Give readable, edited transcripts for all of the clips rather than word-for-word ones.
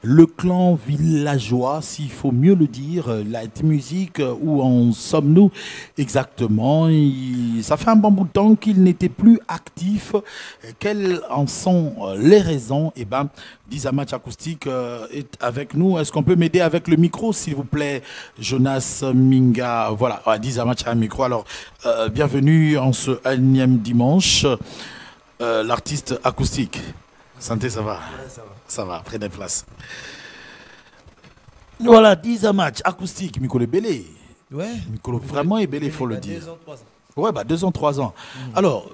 le clan villageois, s'il faut mieux le dire, la musique, où en sommes-nous exactement? Ça fait un bon bout de temps qu'il n'était plus actif. Quelles en sont les raisons? Eh bien, Dizamatch Acoustique est avec nous. Est-ce qu'on peut m'aider avec le micro, s'il vous plaît, Jonas Minga? Voilà, Dizamatch a un micro. Alors, bienvenue en ce énième dimanche. L'artiste acoustique. Santé, ça va? Ouais, ça va. Ça va, prenez place. Voilà, 10 match acoustique, Mikolo Belé. Ouais. Mikolo vraiment est belé, il faut le dire. 2 ans, 3 ans. Ouais, bah 2 ans, 3 ans. Alors,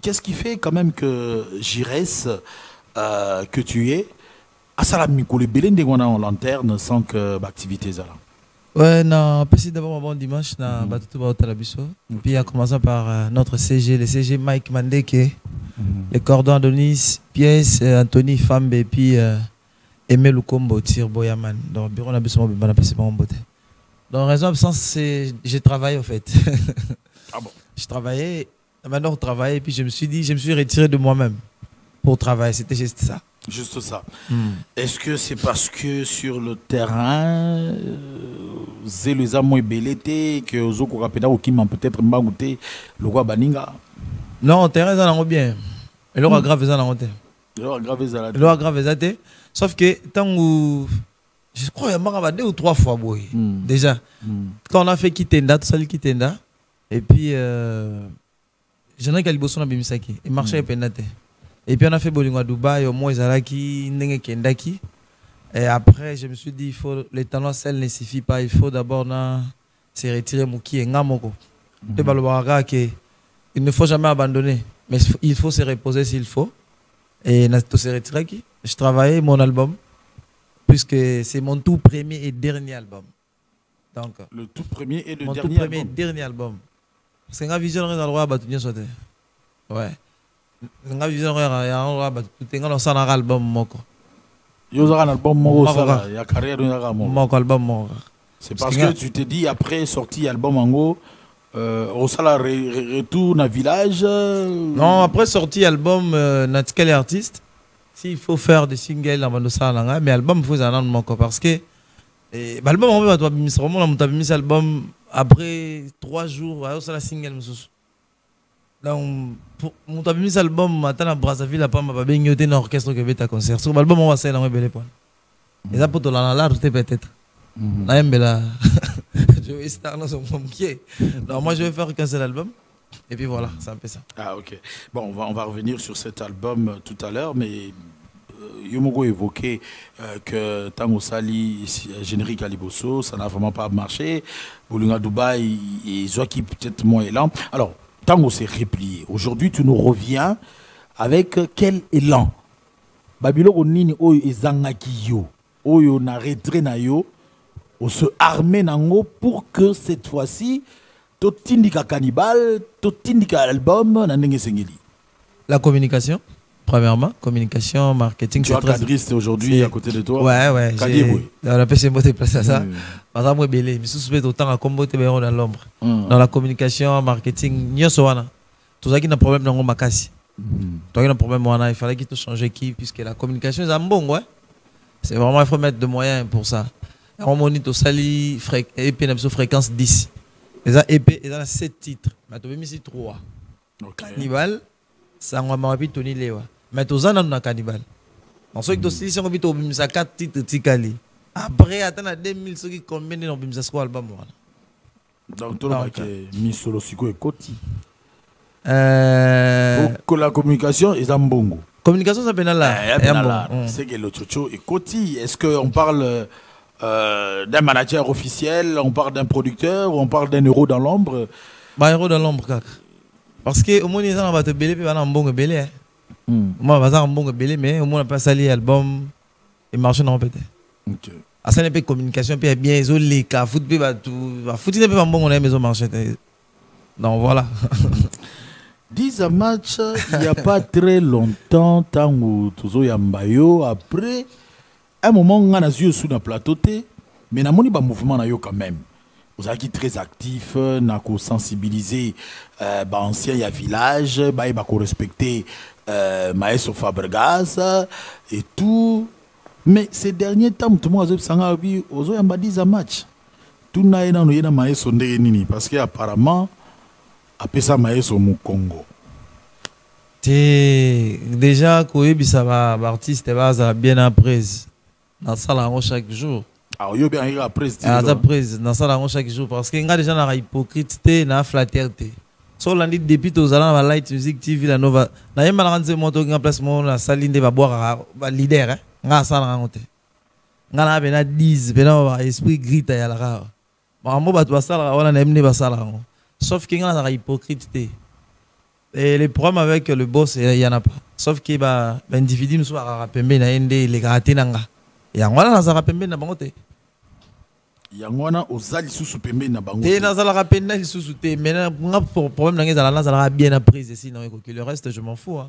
qu'est-ce qui fait quand même que Jires, que tu es, à Salam Mikolo Belé, on a en lanterne sans que l'activité soit là? Ouais, non, merci d'abord un bon dimanche na Batutu Talabiso. Puis en commençant par notre CG, le CG Mike Mandeke, les cordons Adonis, Pièce, Anthony Fambe, et puis Aimé Lukombo, Tir Boyaman. Donc, bureau n'a pas besoin de mon beauté. Donc, raison d'absence, c'est j'ai travaillé en fait. Ah bon? Je travaillais, maintenant je travaille, et puis je me suis retiré de moi-même pour travailler. C'était juste ça. Juste ça. Est-ce que c'est parce que sur le terrain, c'est les amours bellétés que aux autres rapida ou qui m'ont peut-être magouté le roi Baninga? Non, terrain, ça n'a bien. Et l'aura grave, ça n'a pas. Le grave, ça n'a. Sauf que tant où. Je crois qu'il y a 2 ou 3 fois, boy. Déjà. Quand on a fait Kitenda, tout ça, le Kitenda. Et puis, j'en ai qu'à Liboson à Bimisaki. Et marché à Pendate. Et puis, on a fait Bolingo à Dubaï, au moins, Zalaki, Nenge Kendaki. Et après, je me suis dit, les talents, celles ne suffit pas. Il faut d'abord se retirer Mouki et Ngamoko. Il ne faut jamais abandonner. Mais il faut se reposer s'il faut. Et je travaillais mon album, puisque c'est mon tout premier et dernier album. Donc, le tout premier et le mon dernier tout premier album. et dernier album. Parce que la vision est dans le roi Batounia sauté. Ouais. La vision est dans le roi Batounia sauté. C'est un album moko. Il y a un album moko, il y a carrière de moko album moko. C'est parce que tu te dis après sorti album en gros. Au salaire retour dans le village. Non, après sorti album Natikal artiste, s'il faut faire des singles dans le salon, mais album il faut un an parce que l'album on va mis album après 3 jours, alors c'est la single donc mon t'as mis album matin à Brazzaville à pas ma babé ignoté dans orchestre que bête à concert. Sur l'album on va faire dans belle point. Et ça pour te la peut-être. Là là. Je vais estar dans son pompier. Donc moi je vais faire qu'un seul album. Et puis voilà, c'est un peu ça. Ah ok. Bon, on va revenir sur cet album tout à l'heure, mais Yomogo évoquait que Tango Sali, générique à Liboso, ça n'a vraiment pas marché. Boulunga Dubaï, et Zoaki peut-être moins élan. Alors, Tango s'est replié. Aujourd'hui, tu nous reviens avec quel élan? Babylon Nini Oyo et Zangaki Yo. Oyo na retrait na yo. On se arme nango pour que cette fois-ci, totindika cannibal, totindika album, nanenge sengeli. La communication, premièrement, communication, marketing. Tu as cadriste aujourd'hui à côté de toi. Ouais. On a passé un place à ça. Par exemple, belé, mais sous autant à comboter dans l'ombre. Dans la communication, marketing, n'y a pas tout ça qui n'a problème dans ma casse. Toi qui n'a problème, il fallait qu'il te change qui puisque la communication est un bon, ouais. C'est vraiment il faut mettre de moyens pour ça. On monite au sali EP fréquence 10. Et ça EP et ça 7 titres. Mais tu mis 3. Cannibal, ça on m'a dit Tony Lewa. Mais tu as na Cannibal. En ce qui aussi si on vit au mis 4 titres tikali. Après attendre 2000 ceux qui combien dans mis ça album voilà. Donc tout le monde mis solo siko et koti. Pour la communication est un bongo. Communication ça pénal là. C'est que le chocho et koti. Est-ce qu'on parle d'un manager officiel, on parle d'un producteur, ou on parle d'un héros dans l'ombre? Bah, héros dans l'ombre, parce que au moins ils ont te belé, puis un bon belé. Moi, on va un bon belé, mais au moins on a pas sali album et marché dans peut-être. Ok. À ça n'est pas communication, puis bien ils ont les cas, foot, puis tout, foot n'est pas bon on a maison marché. Donc voilà. 10 match, il n'y a pas très longtemps, tant où Touzo Yambayo, après. Un moment, on a yeux sous le plateau, mais on a un mouvement quand même. Vous êtes très actif, on a sensibilisé anciens y a village, on a respecté Maestro Fabregas et tout. Mais ces derniers temps, tout le monde a dit Ozo yamba 10 match. Tout n'a pas eu na maïso nini parce que apparemment après ça maïso au Congo. Déjà koyebisa ba artiste baza bien après dans ça chaque jour. Ah yo bien après dans ça chaque jour parce que nga déjà na hypocrite na flatteté. So landi depuis aux allant la Light Music TV la nova na yema na nze moto nga place mo na salinde ba boire ba leader nga ça na ngote. Nga na bena 10 bena ba esprit grita ya la ra. Ba mo ba to sala wana na emne ba sala. Sauf que nga na hypocrite. Et le problème avec le boss, il n'y en a pas. Sauf que l'individu nous soit rapembe na ende les gâtés nanga. Et en voilà na rapembe na bangote. Yangwana ozali susu pembe na bangote. Et na zala rapembe na susu te. Mais na problème na ngeza na zala bien appris ici non que le reste je m'en fous.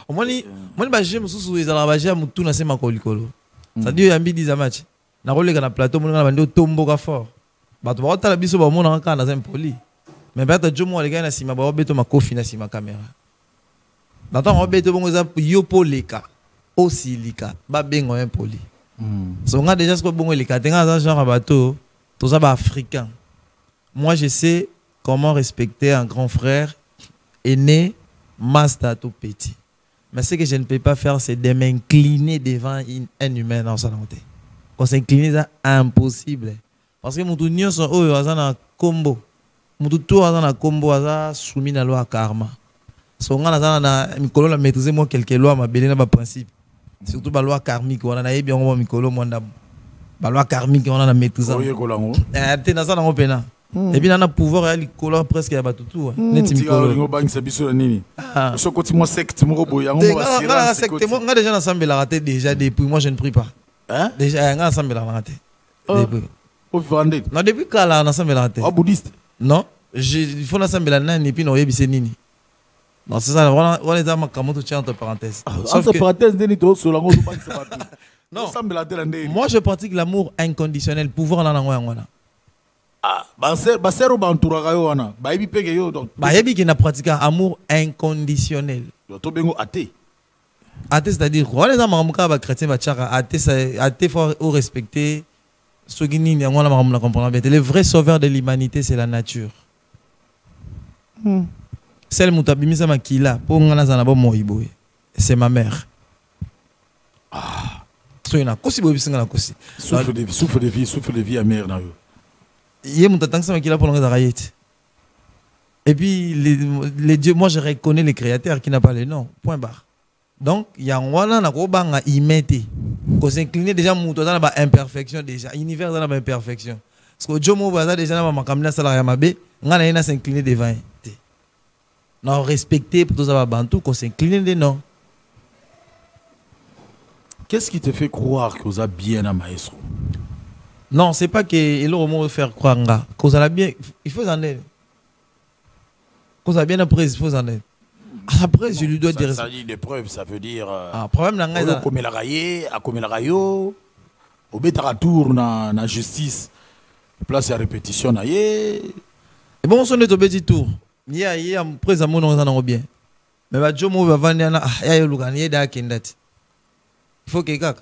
Au moins moi ba j'aime susu ezala ba j'aime mutu na sema kolikolo. Ça dit yambi 10 match. Na rolega na plateau mon na bando tombo ka fort. Ba to ba ta la biso ba mona ka na zem poli. Mais peut-être que les gars si ma beto ma kofi na si ma caméra. Maintenant on beto bongo za yo poleka aussi lika ba bengo un poli. So on a déjà ce que bongo lika tenga za genre bateau tout ça ba africain. Moi je sais comment respecter un grand frère aîné master tout petit. Mais ce que je ne peux pas faire c'est de m'incliner devant un humain dans sa langue. Quand s'incliner c'est impossible parce que mon tout nyon sont eux na combo. Mututu azana kombo aza soumis na loi karma. So ngana azana na mikolo la maîtriser moi quelques lois ma belena ba principe. Surtout ba loi karmique on a yebi on mikolo mwanda. Ba loi karmique on a na maîtriser. Oye kolango. Te na sana ngopena. Et puis na pouvoir ya likolo presque ya batutu. Neti mikolo. Ngo bangisa biso nini. So koti moi secte mo boya ngo ba sira. Secte moi nga déjà na sambela raté déjà depuis moi je ne prie pas. Hein? Déjà nga sambela raté. Depuis. Au vendre. Non depuis kala na sambela raté. Ah bouddhiste. Non, il faut la sambela nani et puis non yebise nini. Non c'est ça on est dans ma camoto tient entre parenthèses. Entre parenthèses deni to so lango pas ça pas. Non, sambela telande. Moi je pratique l'amour inconditionnel, pouvoir na nango yangwana. Ah, ba sero ba entouraka yo wana. Ba yebi peke yo donc. Ba yebi qui na pratique amour inconditionnel. Yo to bengo athée. Athée c'est-à-dire on est dans ma ba chrétien ba tchaka athée faut respecter. Le vrai sauveur de l'humanité, c'est la nature. Celle mutabimisa makila, c'est ma mère. Ah. Souffle de vie amère na yo. Et puis les dieux, moi je reconnais les créateurs qui n'a pas le nom. Point barre. Donc il y a un na ko banga imité. Qu'on s'incline déjà muto dans la imperfection déjà univers dans la imperfection parce que Jomo baza déjà na makamina salarié mabe ngana ina s'incliner devant non respecter pour tout ça bantu qu'on s'incline de non. Qu'est-ce qui te fait croire que vous avez bien à maestro? Non c'est pas que il faut faire croire nga qu'on a bien il faut en être qu'on a bien appris il faut en être. Après, je lui dois dire. Ça dit des preuves, ça veut dire. Problème là, comme la raillé, à comme la rayo, au bétara tour na justice, place à répétition na yé. Et bon, on sonne au petit tour. Il y a un président mon nom bien. Mais bah Jomo va vendre na ya yo lugan yé da kendati. Il faut que gars.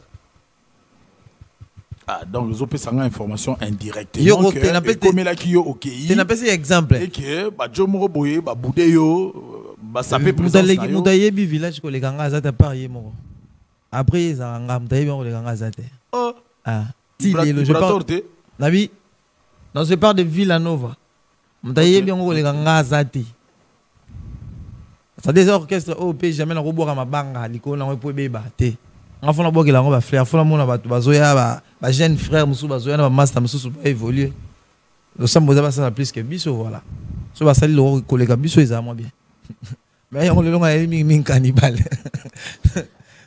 Ah donc ils ont pris ça une information indirecte. Yo comme la qui yo OK. Tu n'as pas ces exemples. Et que bah Jomo boye bah boudé yo. Ça peut présenter Moudayebi village ko les ganga zata parier mo. Après ça ngam Moudayebi ko les ganga zata. Ah, ti le je parle. Nabi. Non, je parle de Villanova. Moudayebi ko les ganga zata. Ça des orchestres au pays jamais na robo ma banga liko na po beba te. Ngafo na bokela ngo ba frère, fo na mona ba bazoya ba jeune frère musu bazoya na ba master musu ba évoluer. Le sambo za ça plus que biso voilà. So ba sali le collègue biso eza moi bien. Mais on le long à mi cannibale.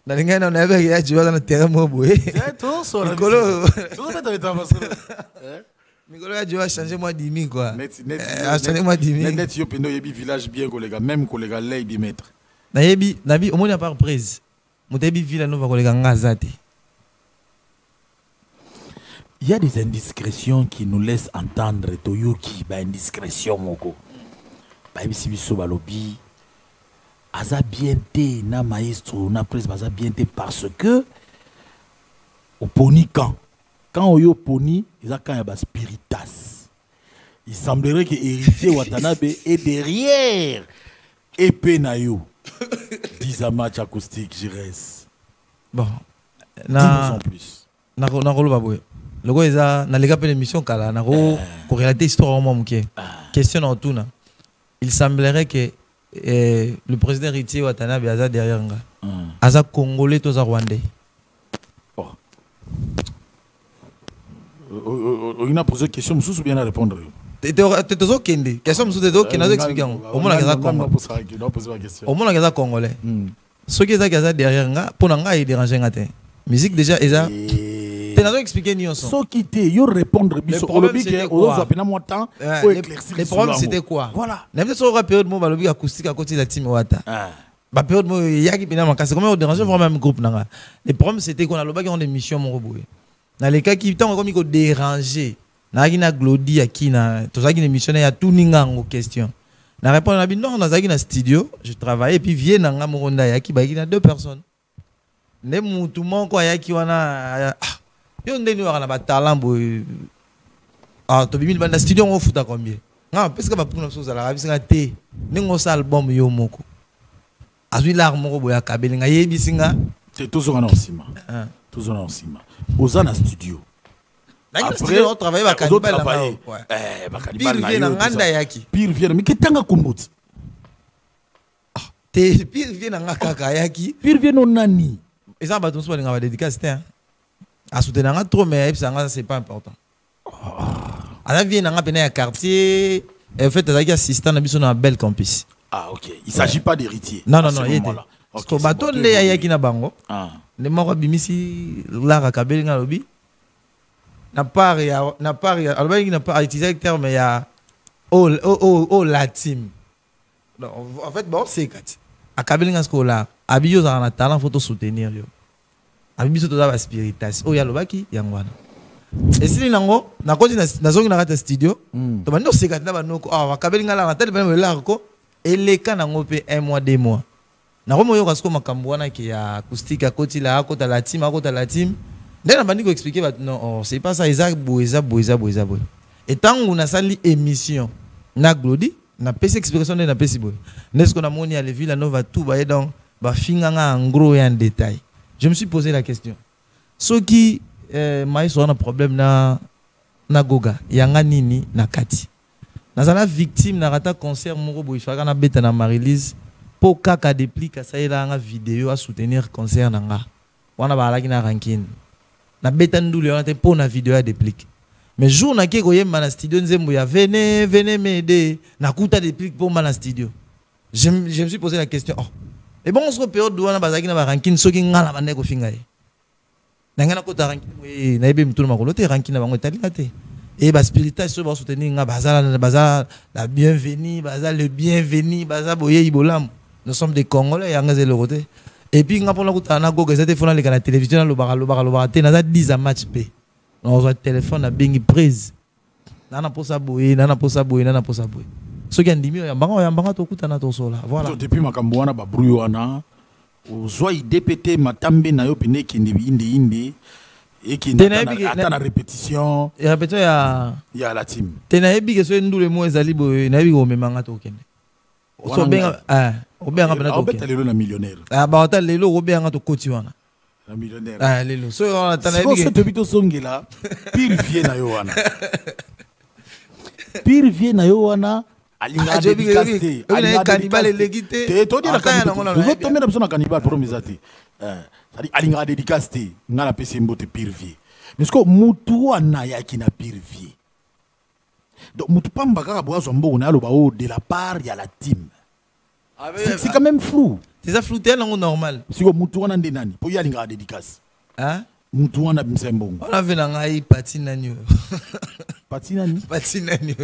Dans les gars on avait ya tu vas dans le terrain mo boé. Tout ça là. Tout ça t'avais tamassé. Mikolo ya Dieu a changé moi 10 000 quoi. Net a changé moi 10 000. Net yo pendo yebi village bien collègue même collègue lay di mettre. Na yebi au moins a pas prise. Motebi Villanova collègue ngazate. Il y a des indiscrétions qui nous laissent entendre Toyoki ba indiscrétion moko. Ba biso balobi aza bien té na maestro na presse baza bien té parce que oponi quand oyo oponi eza quand ya ba spiritas. Il semblerait que héritier Watanabe est derrière épée na yo 10 match acoustique Jires. Bon, dis-nous en plus. Nakoloba boye. Logo eza na lega pe l'émission kala na ko relater histoire au moment muke. Question en tout na. Il semblerait que le président héritier Watanabe aza derrière nga. Aza congolais to za rwandais. Oh. On a posé une question, je suis bien à répondre. Tu es au Kende. Question, je suis au expliquer. Au moins, la Au moins, la congolais. Ce qui est derrière nga, pour nga, il dérange nga te. Musique déjà, eza. Tu n'as pas expliqué ni Ce qui était, yo répondre. Le problème c'était quoi? Le problème c'était quoi? Voilà. Même si on a période mo balobi acoustique à côté de la team Wata. Ba période mo yaki bina makase. Comment on dérange vraiment même groupe nanga. Le problème c'était qu'on a loba qui ont des missions mon robot. Dans les cas qui tant comme il déranger. Na ki na glodi aki na to ça qui une mission ya tout ninga en question. Na répondre na bi non na zaki na studio, je travaille et puis vient nanga moronda yaki ba ki na 2 personnes. Ne mutu moko yaki wana yo ndeni wa na ba talent boy. Ah to bimil banda studio on futa combien? Non parce que ba pour nous la bisinga te ningo sa album yo moko. Azui lar moko boya kabeli nga yebisinga te toujours en cima. Toujours en cima. Ozana studio. Après, on travaille avec Cannibal. Pire vient, mais qu'est-ce que tu as Pire vient dans Kakayaki. Pire vient au Nani. Et ça, on va dédicacer. À soutenir trop, mais c'est pas important. Alors, vient dans un quartier. En fait, il y a assistant dans un bel campus. Ah, ok. Il ne s'agit pas d'héritier. Non, non, non. Parce que bateau, il y a qui na bango. Les morts bimisi, là, à Kabel, lobby. N'a pas utilisé le terme, mais il y a la team. En fait, bon, c'est quand à Kabelinga Scola, Abio a un talent photo soutenir. Abio a un spiritas. Oh, il y a le baki, il y a un et si nango, na koti na zongi na rata studio, to bando c'est quand na banoko, ah, Kabelinga la tel ben le larko, et les cas nango pe 1 mois 2 mois. Na romo yo kasko makambo wana ki ya acoustique à côté la team, à côté la team. D'ailleurs, on va expliquer non, c'est pas ça, Isaac Boisa. Et tant qu'on a sali émission, na glodi, na PC explication na PC boy. N'est-ce qu'on a moni à lever la nova tout ba donc ba finganga en gros et en détail. Je me suis posé la question. Ceux qui maïs ont un problème na goga, yanga nini na kati. Na zala victime na rata concert moko boy faka na beta na Marilise pour kaka déplique ça ila nga vidéo à soutenir concert nanga. Wana ba ala kina ranking. Na betandu le on a pour na vidéo à déplique. Mais jour na ke koyem na studio nzembo ya venez m'aider na kuta déplique pour na studio. Je me suis posé la question. Oh. Et bon on se période douana bazaki na ba ranking soki ngala bande ko finga ye. Na ngana ko ta ranking we na ebe mtulu makolo te ranking na bango talika te. Et ba spiritage so ba soutenir nga bazala la bienvenue, bazala le bienvenu, bazala boye ibolam. Nous sommes des Congolais yanga ze le côté. Et puis, on a un go que téléphone à la télévision, le bar, on 10 match P. On a un téléphone à Bengi prise. Nana posa boy. Ce qui est dit, il y a un bango to kutana to sola. Voilà. Depuis ma kambouana ba bruyana, ozwa idpt matambe na yo pene kindi indi et qui attend la répétition. Et répétition il y a la team. Tena ebi que so ndule mo ezali boy, na ebi ko memanga to kende. So benga Robert ngapena to. Robert lelo na millionnaire. Ah ba ota lelo Robert ngato koti wana. Na millionnaire. Ah lelo. So on atana ebi. So to bito songela pire na yo wana. Pire na yo wana. Alinga dédicacé. Alinga cannibal legité. Te to di na cannibal. Vous êtes tombé na cannibal pour misati. C'est-à-dire alinga dédicacé ngala pese mbote pire vie. Mais ce que mutu wana ya ki na pire vie. Donc mutu pamba kaka boazo mbo na loba o de la part ya la team. C'est quand même flou. C'est ça flou tel normal. Si ko mutu wana nde nani po ya linga dédicace. Hein? Mutu wana msembo. On a vu ngai patina nyo. Patina ni? Patina nyo.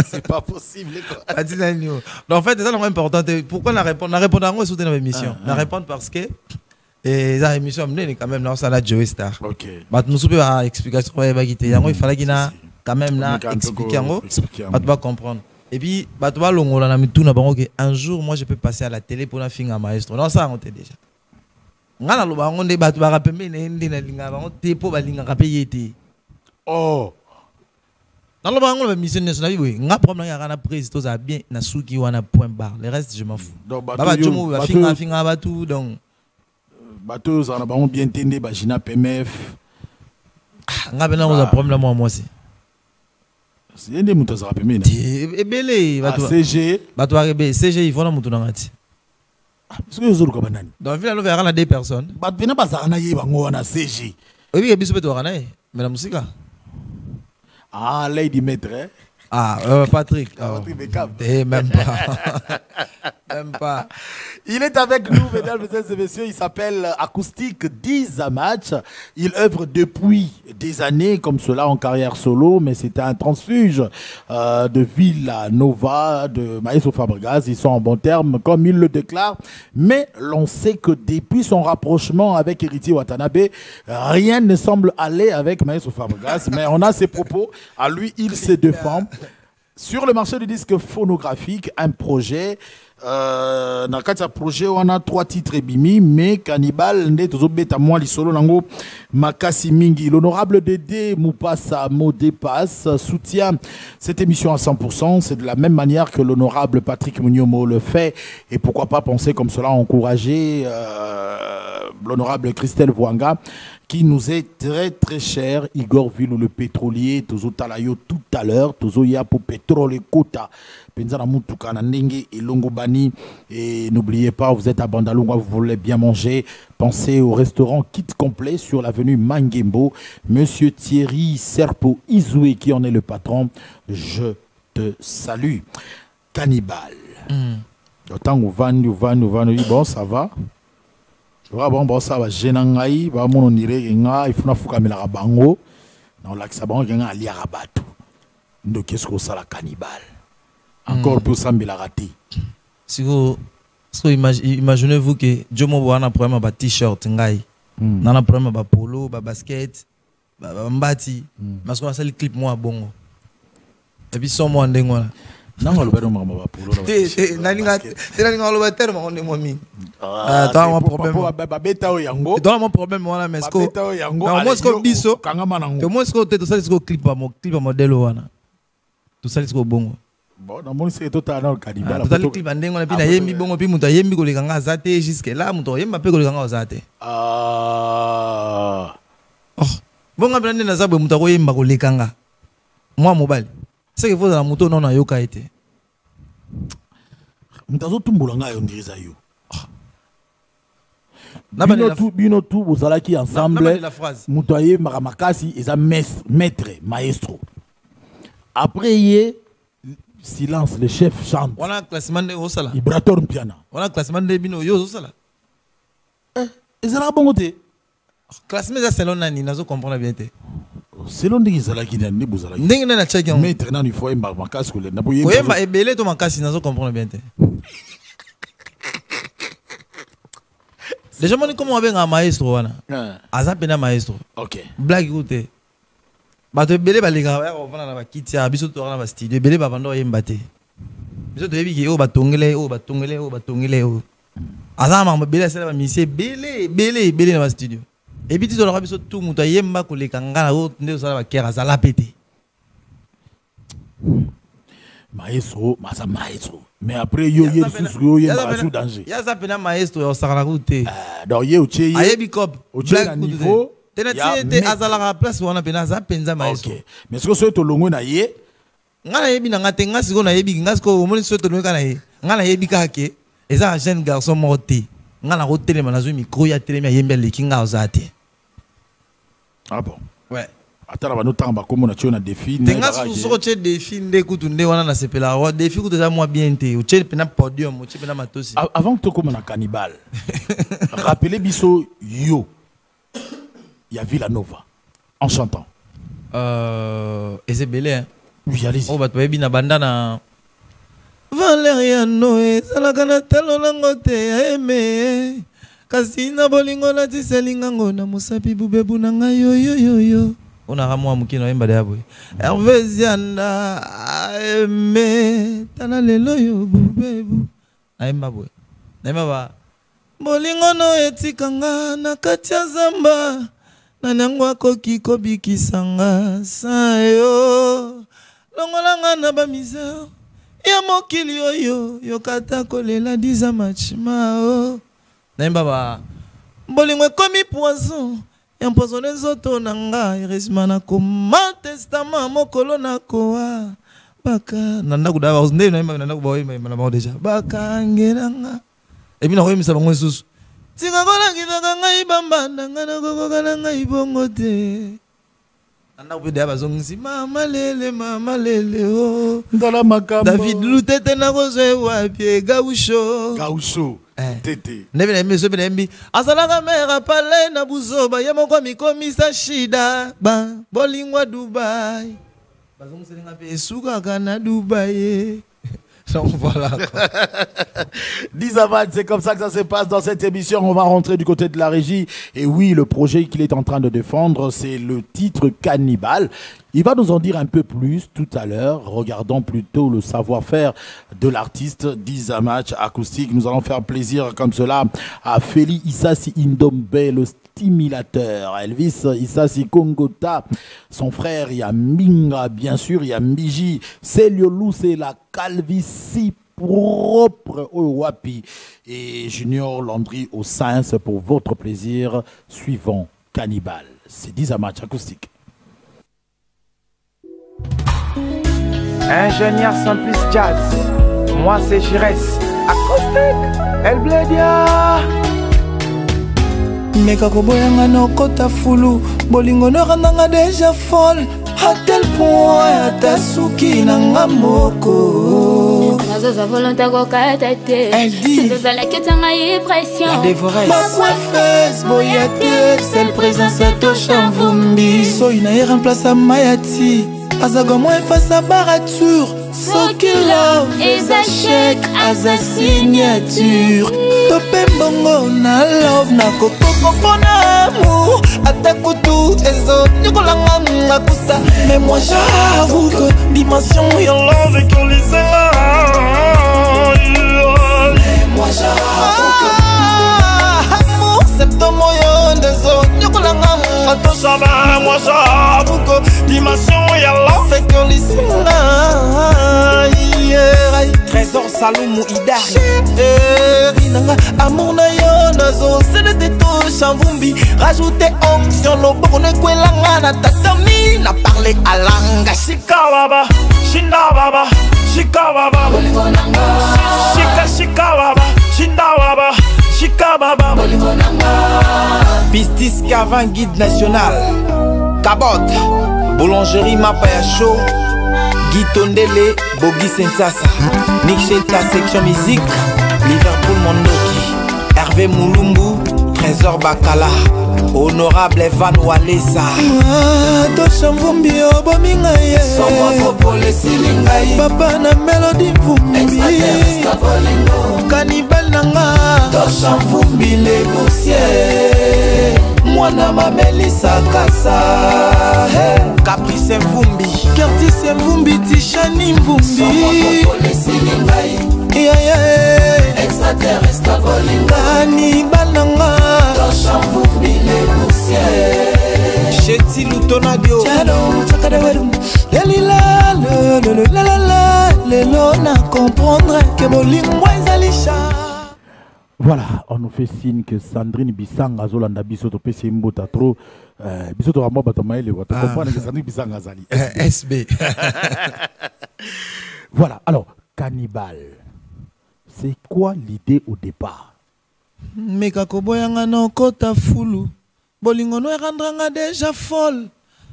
C'est pas possible quoi. Patina nyo. Donc en fait c'est ça l'important. Pourquoi la répondre à soutenir dans l'émission? La répondre parce que et la émission est quand même là ça la Joey Star. OK. Bah nous soupe à explication il fallait qu'il na quand même là expliquer en gros. On va comprendre. Et puis bato ba longola na mituna bango que un jour moi je peux passer à la télé pour na finga maestro. Non ça on te déjà. Ngana lo bango nde bato ba rapembe ne ndi na linga bango te po ba linga kape yete. Oh. Dans le bango la mission nationale oui, nga problème ya kana président ça bien na souki wana point barre. Le reste je m'en fous. Baba jomo ba finga bato donc bato ça na bango bien tendé ba jina PMF. Nga bena on a problème là moi aussi. C'est des moutons à rappeler. Et belé bato CG bato arebe CG il faut na mutu na ngati. Est-ce que vous avez un dans ville là verra na deux personnes. Bato bena bazana yeba ngona CG. Oui que biso beto kana mais la musique. Ah, Lady Maître. Ah, Patrick. Patrick Beckham. Même pas. Même pas. Il est avec nous, mesdames et messieurs. Il s'appelle Acoustique 10 Match. Il œuvre depuis des années comme cela en carrière solo, mais c'était un transfuge de Villa Nova, de Maestro Fabregas. Ils sont en bon terme, comme il le déclare. Mais l'on sait que depuis son rapprochement avec Héritier Watanabe, rien ne semble aller avec Maestro Fabregas. Mais on a ses propos. À lui, il se défend. Sur le marché du disque phonographique, un projet. Dans le projet, on a 3 titres bimi, mais Cannibal, Makasi Mingi, l'honorable Dédé Moupassa Modépasse soutient cette émission à 100%. C'est de la même manière que l'honorable Patrick Mouniomo le fait. Et pourquoi pas penser comme cela, encourager l'honorable Christelle Voanga, qui nous est très très cher. Igor Ville, le pétrolier, Tozo Talayo tout à l'heure, Tozo Yapo Pétrole et Kota. Penzana Moutuka Nenge et Longobani. Et n'oubliez pas, vous êtes à Bandalungwa, vous voulez bien manger. Pensez au restaurant Kit Complet sur l'avenue Mangembo. Monsieur Thierry Serpo Izoué, qui en est le patron, je te salue. Cannibal. Autant où bon, ça va. Bon, ça va, Genangaï, va mon oniré, il faut na fuka mela bango, dans l'axe bango, il y a un liara batou. Donc, qu'est-ce que ça la Cannibal? Encore plus ça, la raté. Si vous imaginez-vous que Jomo a un problème avec t-shirt, ngai, n'a un problème avec polo, basket, mbati, parce qu'on a le clip moi bongo. Et puis, son moi en non, on va le polo. C'est un terme, on est moi. Dans mon problème. Dans mon problème, moi, mais ce que moi, ce que biso, que moi, ce que tu sais, ce que clip à modèle, tout ça, ce que bon. Bon, dans mon c'est total dans le Cannibal. Tout le clip, on a bien yembi bon, puis muta yembi ko lekanga zate jusque là, muta yemba pe ko lekanga zate. Ah. Oh, bon ngabela ndena zabwe muta ko yemba ko lekanga. Moi mobile. C'est que faut dans la moto non na yoka été. Mutazo tumbula nga yo ndiriza yo. Bino tout vous allez qui ensemble. Mutoye maramakasi eza maître maestro. Après hier silence le chef chante. On a classement de osala. Vibrator piano. On a classement de bino yo osala. Ezala bongo te. Classement ça selon nani nazo comprendre bien te. Selon des gens qui n'ont pas besoin de check maître nan il faut emba makasi ko le na boye. Oyemba ebele to makasi nazo comprendre bien te. Déjà moi comment on un maestro wana. Azapena maestro. OK. Blague écoute. Bato ebele balinga ya kovana na bakiti ya biso to na ba studio ebele ba bando yemba te. Biso to yebi ki o batongele o. Azama ebele sala ba misie bele na ba studio. Et puis tu dois biso tout muta yemba ko lekanga na o nde sala ba kera sala pété. Maestro, masa maestro. Mais après yo yemba sous danger. Ya za pena maestro yo sakala route. Donc ye oche ayebi cop black niveau. Tenati azala place wana pena za penza maestro. OK. Mais ce que so to longo na ye ngana yebi na ngate ngasi ko na yebi ngasi ko omoni so to longo kana ye. Ngana yebi ka ke eza un jeune garçon morté. Ngana ko telema na zo micro ya telema yembe lekinga ozate. Ah bon? Ouais. Attends, on va nous tamba comme on a tué un défi. Tenga sous ce défi de kutunde wana na sepela wa défi ku déjà moi bien te. O tche pena podium, o tche pena matosi. Avant que tu comme un Cannibal. Rappelez biso yo. Il y a Villanova en chantant. Et c'est belé hein. Oui, allez-y. On va te bina bandana. Valeriano ezalaka na talo nango te aime. Kasi na bolingo na tiselinga ngo na musapi bubebu na ngai yo. On a ramon mukino yemba de abwe. Hervé Zianda aime tanalelo yo bubebu. Aimba bwe. Naima ba. Bolingo no etikanga na katia zamba. Nanangwa koki kobikisanga sayo. Longolanga na ba misère. Ya mokili oyo yokata kolela diza machima. Naima ba. Bolingo komi poison. Empoisonné nzoto nanga irismana koma testament mokolo nakoa baka nanda kudaba nde na nanda kubawe na ba deja baka ngeranga ebi na koyemisa bango susu tinga kola kitaka ngai bamba nanga na kokokana ngai bongo te nanda kubede abazongisi mama lele oh ndala makambo David Lutete na kozwe wapi gausho Tete. Nebe na meso bena mbi asalaka mera pale na buzoba ya moko mikomisa shida ba bolingwa Dubai bazongo selinga pe esuka kana Dubai. Donc voilà. 10 à 20, c'est comme ça que ça se passe dans cette émission. On va rentrer du côté de la régie. Et oui, le projet qu'il est en train de défendre, c'est le titre Cannibal. Il va nous en dire un peu plus tout à l'heure. Regardons plutôt le savoir-faire de l'artiste Dizamach acoustique. Nous allons faire plaisir comme cela à Feli Issassi Indombe, le stimulateur. Elvis Issassi Kongota, son frère Yaminga, bien sûr, Yambiji, Celiolou, c'est la calvitie propre au Wapi. Et Junior Landry au Sens pour votre plaisir. Suivant Cannibal. C'est Dizamach acoustique. Ingénieur Simplice Jazz, moi c'est Jires, acoustique, El Bledia. Meka koboyanga no kota fulu, bolingo no randanga déjà folle, à tel point ata suki nanga moko. Nazoza volonté koka tete. Elle dit, Nazoza ketanga pression. la dévoresse. Ma coiffeuse boyate, celle présence à Tosha Mvumbi. So ina remplace à Mayati. Azago moins face à barature. So qu'il love is a chèque as a signature. Topé bongo na love na koko na amour. Atakutu ezo nikolanga ngakusa. Mais moi j'avoue que dimension your love et que les mais moi j'avoue que amour c'est ton moyen deso nikolanga ngakusa. Moi j'avoue que dimension your love et que les Trésor Salomou Idari. Rinanga amour na yo nazo c'est le détouche en vumbi. Rajoutez onction lobo ne kwelanga na tatami na parler à langa. Shikawaba, Shindawaba, Shikawaba, Shikawaba, Shindawaba, Shikawaba, Pistis Cavin guide national. Cabot, boulangerie Mapaya Show. Guy Tondele, Bogi Sensasa, Nick Cheta, section musique, Liverpool Mondoki, Hervé Moulumbu, Trésor Bakala, Honorable Evan Walesa. Tosha Mvumbi obominga ye Papa na Melody Mvumbi Cannibal nanga Tosha Mvumbi le poussière Mwana Mamelisa Kasa Caprice Mvumbi, Curtis Mvumbi Tishani Mvumbi Extraterrestre bolinga Cannibal nanga Tosha Mvumbi le poussière Cheti Lutonadio, Voilà, on nous fait signe que Sandrine Bissanga Zolanda Bisoto Pesimbo Tatro Bisoto Ramo Batamaele, vous comprenez que Sandrine Bissanga Zali SB. Voilà, alors, Cannibal, c'est quoi l'idée au départ? Meka koboyanga no kota fulu. Bolingo no erandanga déjà folle.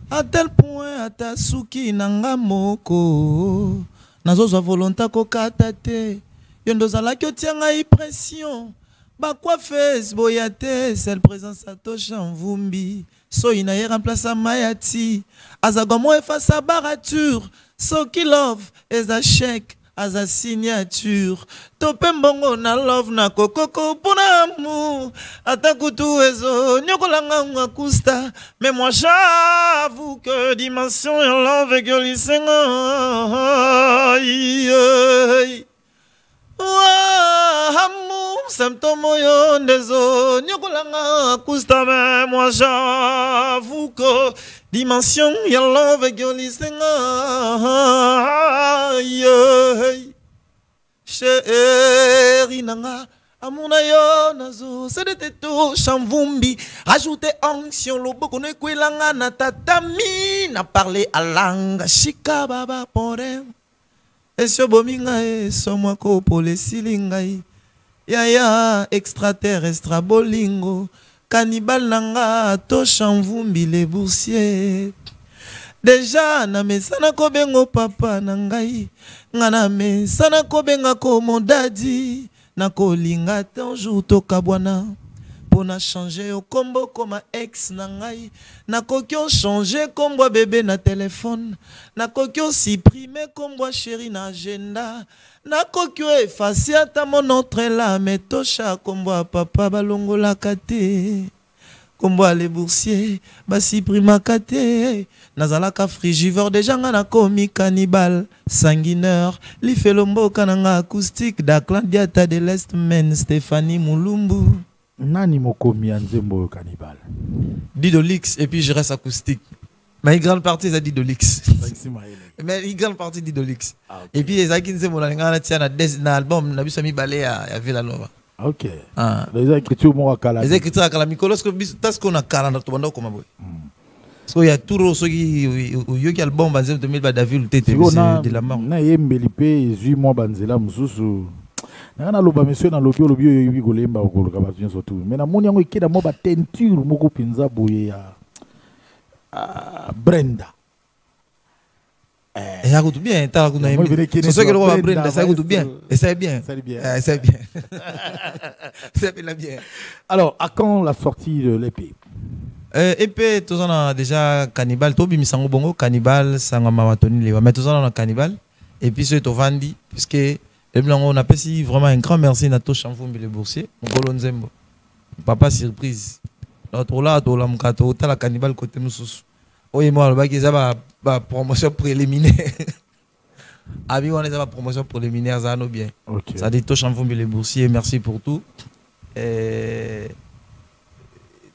À tel point ata suki nanga moko. Nazoza volonta kokata te. Yondo zalaki otianga pression. Ba coiffeuse boyate, celle présence à Tosha Mvumbi. So ina remplace à Mayati. Azagomo efface à barature. So qui love is a chèque aza signature tope mbongo na love na kokoko pona amour atakutu ezo nyokolanga ngakusta mais moi j'avoue que dimension ya love ekolisenga amour symptôme yo ndezo nyokolanga akusta mais moi j'avoue que dimension ya love ekolisenga chéri nanga amour na yo nazo sedete to chamvumbi rajouter onction loboko ne kwelanga na tatami na parler à langue shika baba pore esio bominga somwa ko pole silingai yaya extraterrestre bolingo cannibal nanga to chamvumbi les boursiers déjà na mesana kobengo papa nangai ngana mesana kobenga ko mondadi na kolinga te un jour tokabwana pona changer au combo comme ex nangai na kokyo changer kombo bébé na téléphone na kokyo supprimer kombo chéri na agenda na kokyo effacer ata mon autre là mais tosha kombo papa balongola kate kombo les boursiers supprimer kate nazalaka frigivore déjà nga na komi cannibal sanguineur li felombo kananga acoustique d'Aklan Diata de l'Est men Stéphanie Moulumbu. Nani mokomi anzembo cannibal Didolix et puis je reste acoustique. Mais une grande partie c'est Didolix. Mais une grande partie Didolix. Ah, okay. Et puis les akinze mo na tia na album na biso mi balé ya Villa Nova. OK. Ah. Les écritures mo akala. Les écritures akala mikolos ko bis tas ko na kala na to bando ko maboy. Parce qu'il y a tout ce qui y a album banzela 2000 ba David tete de la mort. Na yembeli pe zui mo banzela mususu. Na loba monsieur na lobi lobi yobi golemba ko ka batun surtout. Mais na moni yango ikeda mo ba teinture moko pinza boye ya Brenda. Et ça goûte bien, t'as goûté bien. C'est ça que le roi Brenda, ça goûte bien. Et c'est bien. C'est bien. C'est bien. C'est bien. Alors, à quand la sortie de l'épée? Épée, tous on a déjà Cannibal, Tobi Misango Bongo, Cannibal, Sangama Watoni Lewa. Mais tous on a Cannibal. Et puis c'est au Vandi, puisque les Blancs, on apprécie vraiment un grand merci à tous Chamfoumbi le boursier. Mon colon Zembo. Papa surprise. L'autre là, tout là, mon cateau, t'as la Cannibal côté nous sous. Oui, moi, le bac, ils ont la promotion préliminaire. Abi, on a la promotion préliminaire, ça nous bien. Ça dit tout Chamfoumbi le boursier, merci pour tout.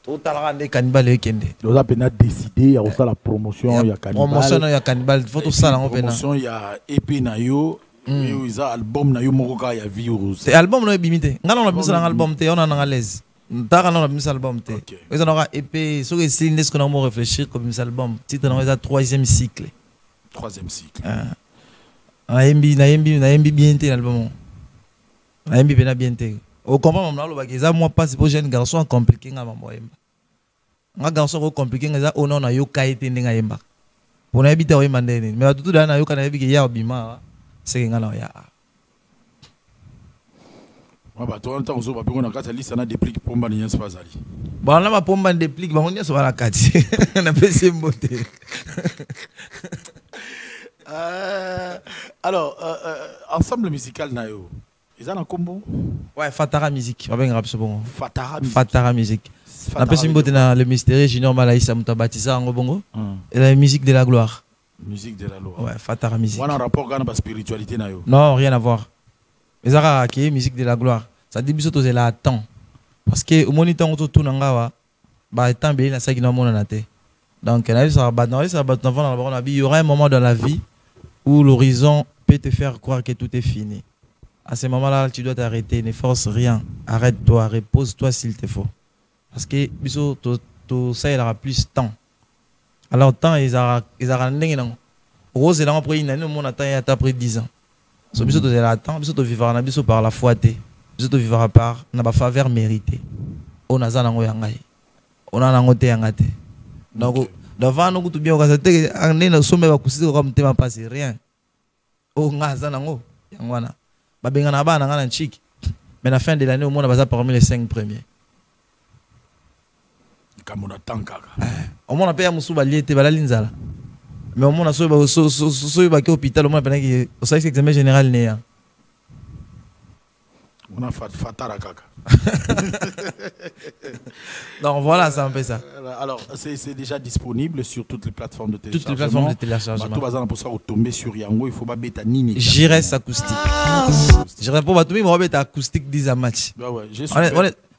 Tout à l'heure, les cannibales et Kende. Nous avons décidé, il y a la promotion, il y a cannibale. Promotion, il y a cannibale. Il faut tout ça, là, promotion, il y a épée Nayo. Il y a album Nayo Moroka, il y a virus. C'est album, on a bimité. On a mis un album, on a à l'aise. On a mis un album. On aura épée. Sur les cylindres, qu'on a moins réfléchir comme un album. Titre, on a le troisième cycle. Troisième cycle. On a bien l'album. On a bien. Au comprend moi pas c'est pour jeune garçon compliqué nga maman nga garçon compliqué nga on a yo kaité nga yemba pour na bita o mandene mais tout dans na yo kana biki ya obima c'est nga na ya moi ba to temps zo ba biko na kata liste na déplique pomba ni nyans pas ali bon là ma pomba déplique ba on nyans ba la kati na pese mbote. Alors ensemble musical na yo ils ont un combo. Ouais, Fatara Musique. Bon. Fatara Musique. La personne qui a le mystérieux Junior Malaïsa Mutabatisa en Bongo. Et la musique de la gloire. Musique de la gloire. Ouais, Fatara Musique. On a un rapport avec la spiritualité. Non, rien à voir. Mais ça qui est musique de la gloire. Ça dit que c'est là temps. Parce que au moniteur on tourne en gawa. Bah temps bien ça qui n'a mon anaté. Donc il y aura un moment dans la vie où l'horizon peut te faire croire que tout est fini. À ce moment-là, tu dois t'arrêter, ne force rien. Arrête-toi, repose-toi s'il te faut. Parce que ça, il aura plus de temps. Alors, temps, ils auront Rose, il a pris une année, on attend après 10 ans. So, biso to attend, biso to vivre na biso par la fouette. Biso to vivre par na ba faveur méritée. On a ça nango yangai. On a nango te yangate. Donc, devant nous tout bien on te ane na sommet ba kusisi comme te ma passer rien. O nga za nango yangwana. Babengana ba nanga na chic. Mais à la fin de l'année au monde va parmi les 5 premiers. Comme on attend kaka. Au monde a payé musu ba liete ba la linzala. Mais au moins, on a sauvé l'hôpital, au moins, pendant que on sait que l'examen général n'est pas. On a fatara kaka. Donc voilà, c'est un peu ça. Alors, c'est déjà disponible sur toutes les plateformes de téléchargement. Toutes les plateformes de téléchargement. Tout bazar pour ça tomber sur Yango, il faut pas bêta nini. J'irai acoustique. J'irai pour battre, mais on va mettre acoustique 10 à match. Bah ouais, j'ai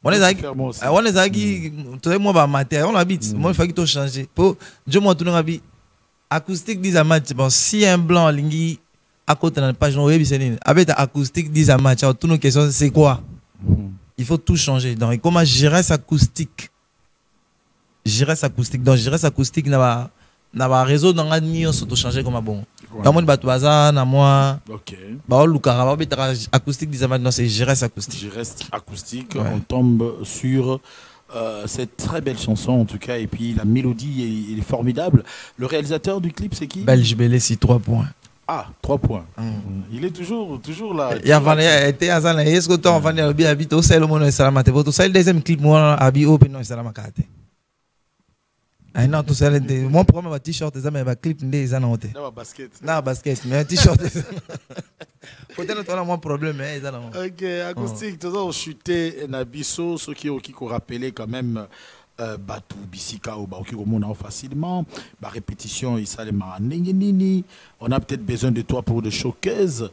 on est aquí, moi ba matin, on habite. Moi il faut qu'il changer. Pour je moi tout n'habit acoustique 10 à match. Bon, si un blanc lingi à côté de la page non web c'est avec acoustique 10 à match. Toutes nos questions c'est quoi? Il faut tout changer. Donc comment gérer acoustique? Gérer acoustique. Donc gérer acoustique n'a pas réseau dans la nuit on s'auto changer comme bon. Dans mon bateau bazar na moi. OK. Bah le caraba acoustique 10 à match non c'est gérer acoustique. Gérer acoustique, on tombe sur cette très belle chanson en tout cas et puis la mélodie est formidable. Le réalisateur du clip c'est qui? Belge Belessi 3 points. Ah, 3 points. Il est toujours là. Il y a été à ça. Est-ce que tu as entendu le habit au sel au monde salamate? Votre seul deuxième clip moi habit au non salamate. Ah non, tout ça mon problème avec t-shirt ça mais clip des anoté. Non basket. Non basket mais un t-shirt. Peut-être toi mon problème mais ça non. OK, acoustique toujours chuté na biso ceux qui rappeler quand même Batou Bisika ou Baoki Romona facilement, ma répétition il s'allait nini. On a peut-être besoin de toi pour des showcases,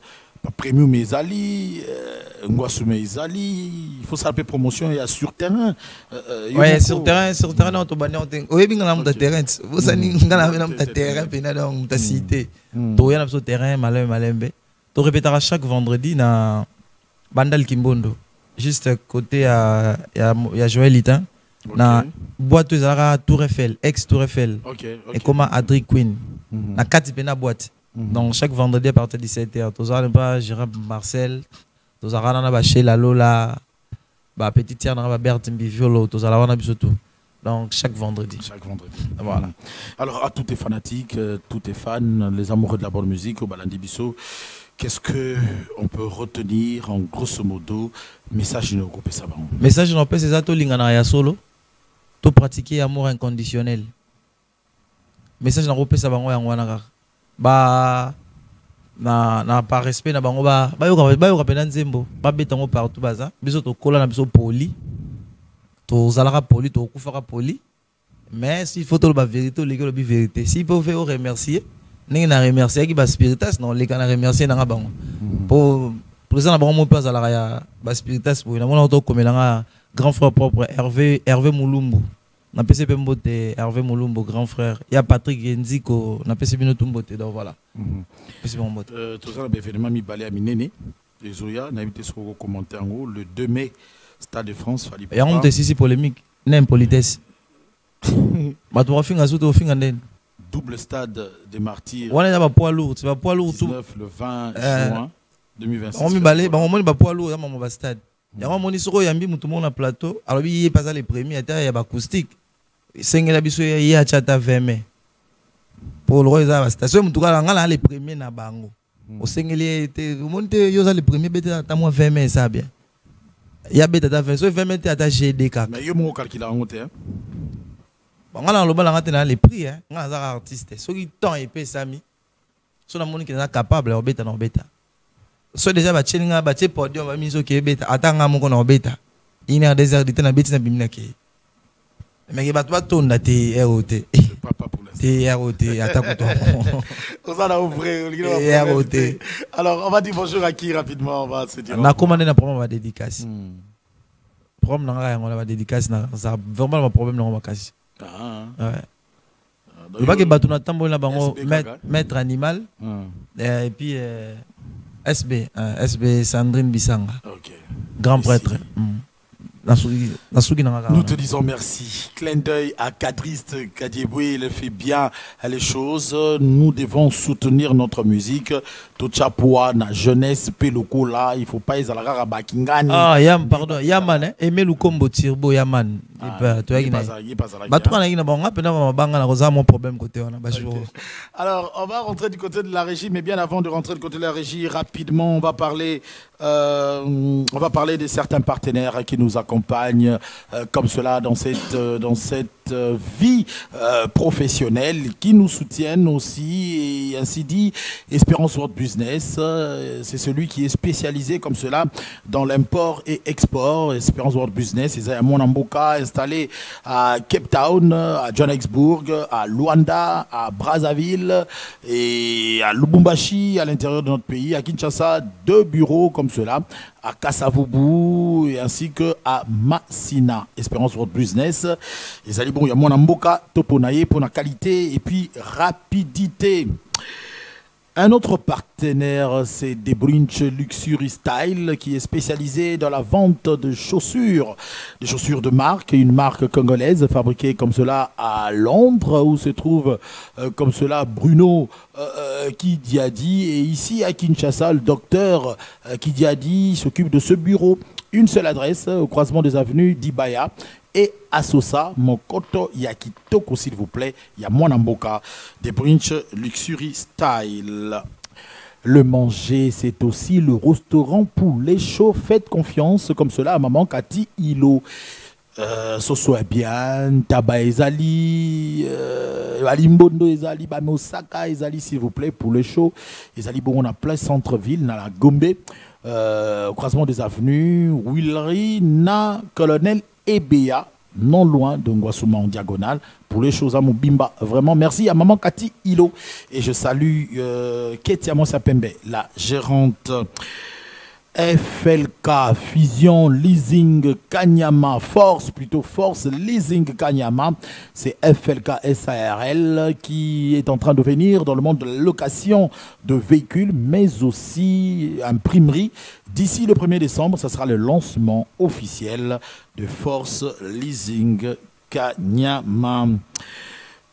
premium mes alliés, Ngwasu mes alliés, il faut s'appeler promotion et sur terrain. Ouais, sur terrain on te banne on te. Oui, bien on a terrain. Vous savez on a terrain pena dans ta cité. To yana sur terrain malembe. To répétera chaque vendredi na Bandal Kimbondo. Juste côté à Joël Litin. Na boîte ezara Tour Eiffel, ex Tour Eiffel. Et comment Adric Queen. Na 4 pena boîte. Donc chaque vendredi à partir de 17h, tous allons pas Gérard Marcel, tous allons na ba chez la Lola, ba petite sœur na ba Berthe Mbiviolo, tous allons na bisoto. Donc chaque vendredi. Chaque vendredi. Voilà. Alors à tous tes fanatiques, tous tes fans, les amoureux de la bonne musique au Balandi Bisso, qu'est-ce que on peut retenir en grosso modo message no groupe ça va. Message no c'est ça to lingana ya solo. To pratiquer amour inconditionnel. Message na groupe ça va ngo na ba na par respect na bango ba yo pena nzembo ba betango partout baza biso to kola na biso poli to zalaka poli to kufaka poli mais s'il faut to ba vérité le bi vérité s'il peut faire remercier ningi na remercier ki ba spiritas non le kana remercier na bango pour ça na bango mo pas zalaka ya ba spiritas pour na mona to komelanga grand frère propre Hervé Moulumbu. Na PCP Mbote, Hervé Moulumbu, grand frère. Il y a Patrick Genziko, na PCP Mbote, donc voilà. PCP Mbote. Tout ça, l'événement mi balé à Minene. Les Zoya, n'a invité sur le commentaire en haut. Le 2 mai, Stade de France, Fali. Il y a un petit polémique, n'est politesse. Ma toi, fin à tout au fin à double stade des martyrs. On est là, poids lourd, c'est pas poids lourd tout. Le 20 juin 2026. On mi balé, on mi pas poids lourd, on va stade. Il y a un monisoro yambi tout le monde na plateau. Alors il est pas les premiers, il y a acoustique. Sengela biso ya chata 20 mai. Pour le roi station mutu kala ngala les premiers na bango. Au sengeli était monte yo za les premiers beta ta moi 20 mai ça bien. Ya beta ta 20 mai ta GD kaka. Mais yo mo calculer en honte hein. Bon ngala lo bala ngata na les prix hein. Ngala za artiste. So ki temps épais sami. So na moni ki na capable o beta na beta. So déjà ba chelinga ba che podium ba miso ke beta atanga mo ko na beta. Ina desert dit na beta na bimina ke. Mais il va pas tourner tes ROT. Papa pour l'instant. Tes ROT, attaque-toi. On s'en a ouvert. ROT. Alors, on va dire bonjour à qui rapidement. On va se dire. On a commandé un problème de dédicace. Problème on a dédicace. Ça vraiment un problème dans ma casse. Ouais. Le bac est battu dans le tambour là, maître animal. Et puis SB Sandrine Bissanga. Grand prêtre. Nous te disons merci. Clin d'œil à Cadriste Kadieboué, il fait bien les choses. Nous devons soutenir notre musique. Tochapoa, na jeunesse, Peloko là, il ne faut pas y aller à Bakingani. Ah, Yam, pardon, Yaman, Aimé le combo Tirbo, Yaman. Alors, on va rentrer du côté de la régie, mais bien avant de rentrer du côté de la régie, rapidement, on va parler de certains partenaires qui nous accompagnent comme cela dans cette cette vie professionnelle, qui nous soutiennent aussi, et ainsi dit, Espérance World Business, c'est celui qui est spécialisé comme cela dans l'import et export. Espérance World Business, ils ont mon Amboka installé à Cape Town, à Johannesburg, à Luanda, à Brazzaville et à Lubumbashi, à l'intérieur de notre pays, à Kinshasa, 2 bureaux comme cela, à Kasavubu et ainsi que à Massina. Espérance World Business. Et ça dit bon, il y a mon Amboka, Toponaye pour la qualité et puis rapidité. Un autre partenaire, c'est Debrinch Luxury Style, qui est spécialisé dans la vente de chaussures de marque, une marque congolaise fabriquée comme cela à Londres, où se trouve comme cela Bruno Kidiadi. Et ici à Kinshasa, le docteur Kidiadi s'occupe de ce bureau. Une seule adresse au croisement des avenues d'Ibaya et Asosa, Mokoto Yakitoko, s'il vous plaît. Il y a Mwanamboka, des Brinch Luxury Style. Le manger, c'est aussi le restaurant poulet chaud. Faites confiance comme cela à maman Cathy Hilo. Soso bien, Taba Ezali, Alimbondo Ezali, Banosaka Ezali, s'il vous plaît, poulet chaud. Ezali, bon, on a plein centre-ville, dans la Gombe. Au croisement des avenues, Willery, Na, Colonel Ebea, non loin de Ngwasuma en diagonale, pour les choses à Moubimba. Vraiment, merci à maman Cathy Hilo. Et je salue Ketia Monsapembe, la gérante. FLK, Fusion Leasing Kanyama, Force Leasing Kanyama, c'est FLK SARL qui est en train de venir dans le monde de la location de véhicules, mais aussi imprimerie. D'ici le 1er décembre, ce sera le lancement officiel de Force Leasing Kanyama.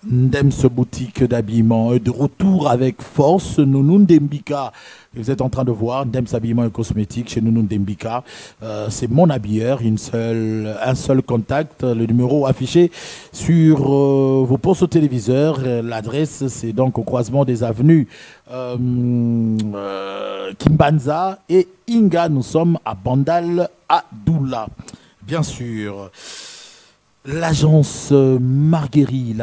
Ndemse boutique d'habillement de retour avec force. Nounou Ndembika, vous êtes en train de voir Ndemse habillement et cosmétique chez Nounou Ndembika. C'est mon habilleur, un seul contact, le numéro affiché sur vos postes au téléviseur. L'adresse, c'est donc au croisement des avenues Kimbanza et Inga. Nous sommes à Bandal à Doula, bien sûr. L'agence Marguerite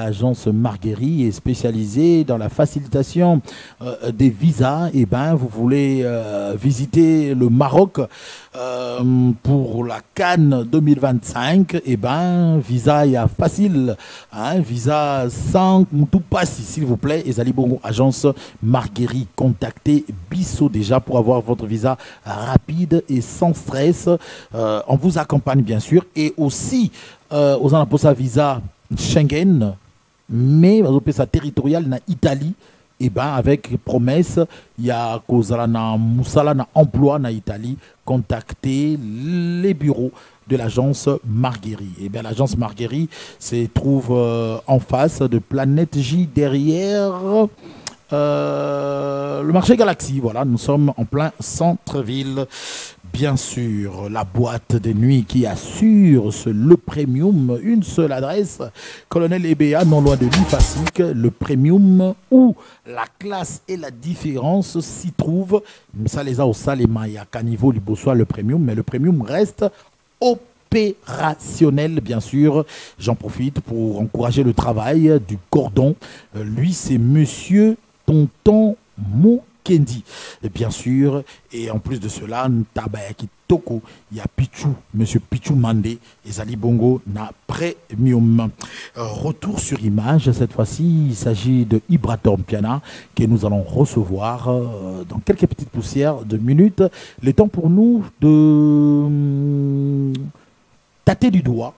est spécialisée dans la facilitation des visas. Et ben, vous voulez visiter le Maroc pour la Cannes 2025. Et ben, visa y a facile, hein, visa sans tout passe, s'il vous plaît. Et Zalibongo, agence Marguerite, contactez Bissot déjà pour avoir votre visa rapide et sans stress. On vous accompagne bien sûr et aussi aux anapos visa Schengen, mais sa territoriale na Italie. Et ben avec promesse, il y a na Moussala na emploi na Italie. Contactez les bureaux de l'agence Marguerite. Et bien l'agence Marguerite se trouve en face de Planète J, derrière le marché Galaxy. Voilà, nous sommes en plein centre-ville. Bien sûr, la boîte de nuit qui assure le premium, une seule adresse, Colonel Ebea, non loin de l'IFASIC, le premium où la classe et la différence s'y trouvent. Ça les a au Salema, il y a qu'à niveau du Bossois le premium, mais le premium reste opérationnel, bien sûr. J'en profite pour encourager le travail du cordon. Lui, c'est Monsieur Tonton Kendi, et bien sûr, et en plus de cela, Tabayaki Toko, il y a Pichou, Monsieur Pichou Mandé et Zali Bongo na Premium. Retour sur image, cette fois-ci, il s'agit de Ibratom Piana que nous allons recevoir dans quelques petites poussières de minutes. Le temps pour nous de tâter du doigt